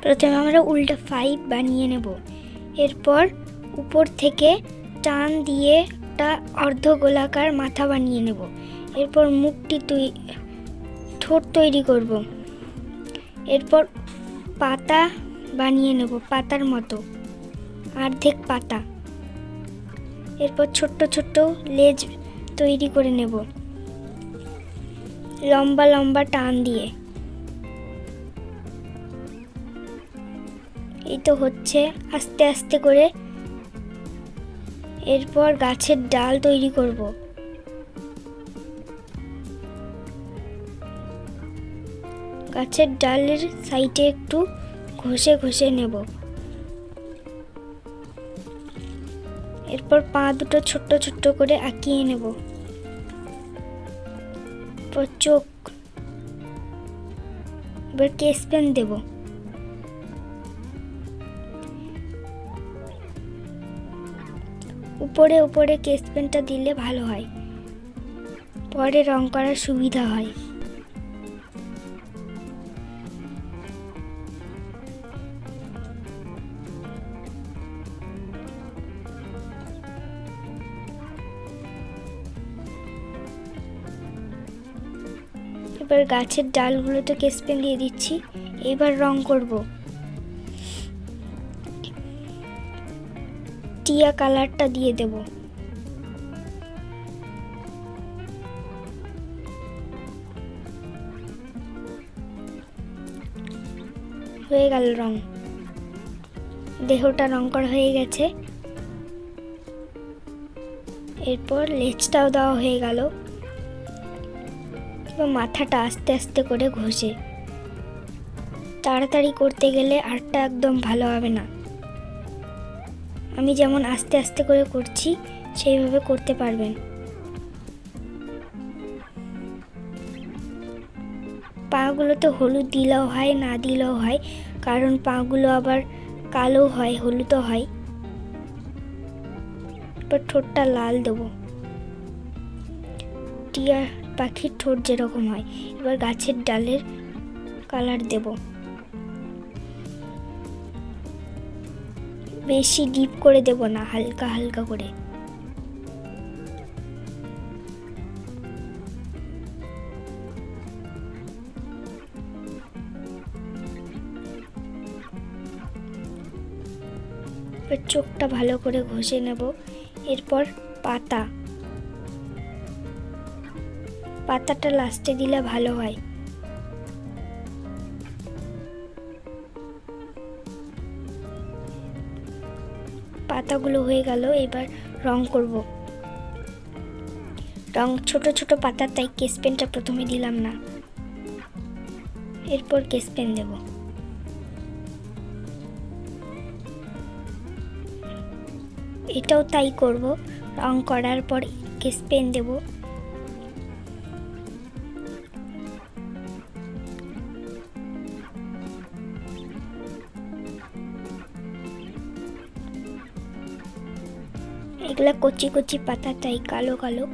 প্রথমে আমরা উল্টা 5 বানিয়ে নেব। এরপর উপর থেকে টান দিয়ে একটা অর্ধ গোলাকার মাথা বানিয়ে নেব। এরপর মুখটি ঠোঁট তৈরি করব। এরপর পাতা বানিয়ে নেব, পাতার মতো অর্ধেক পাতা। এরপর ছোট্ট ছোট্ট লেজ তৈরি করে নেব লম্বা লম্বা টান দিয়ে। এই তো হচ্ছে আস্তে আস্তে করে। এরপর গাছের ডাল তৈরি করব। গাছের ডালের সাইডে একটু ঘষে ঘষে নেব। এরপর পা দুটো ছোট্ট ছোট্ট করে আঁকিয়ে নেব। এরপর চোখ। এবার কেস পেন দেব। উপরে উপরে কেস পেনটা দিলে ভালো হয়, পরে রং করার সুবিধা হয়। এবার গাছের ডালগুলোতে কেস পেন দিয়ে দিচ্ছি। এবার রং করব। টিয়া কালারটা দিয়ে দেব। হয়ে গেল রং। দেহটা রং করা হয়ে গেছে। এরপর লেজটাও দেওয়া হয়ে গেল। মাথাটা আস্তে আস্তে করে ঘষে। তাড়াতাড়ি করতে গেলে আর্টটা একদম ভালো হবে না। আমি যেমন আস্তে আস্তে করে করছি সেইভাবে করতে পারবেন। পাগুলোতে হলুদ দিলেও হয়, না দিলেও হয়, কারণ পাগুলো আবার কালো হয়, হলুদও হয়। এবার ঠোঁটটা লাল দেবো, টিয়া পাখির ঠোঁট যেরকম হয়। এবার গাছের ডালের কালার দেব। বেশি ডিপ করে দেব না, হালকা হালকা করে। এবার চোখটা ভালো করে ঘষে নেব। এরপর পাতাটা লাস্টে দিলে ভালো হয়। পাতাগুলো হয়ে গেল। এবার রং করব। রং ছোট ছোট পাতা, তাই কেস পেনটা প্রথমে দিলাম না। এরপর কেস পেন দেব। এটাও তাই করব। রং করার পর কেস পেন দেব। এগুলা কচি কচি পাতা, তাই কালো কালো।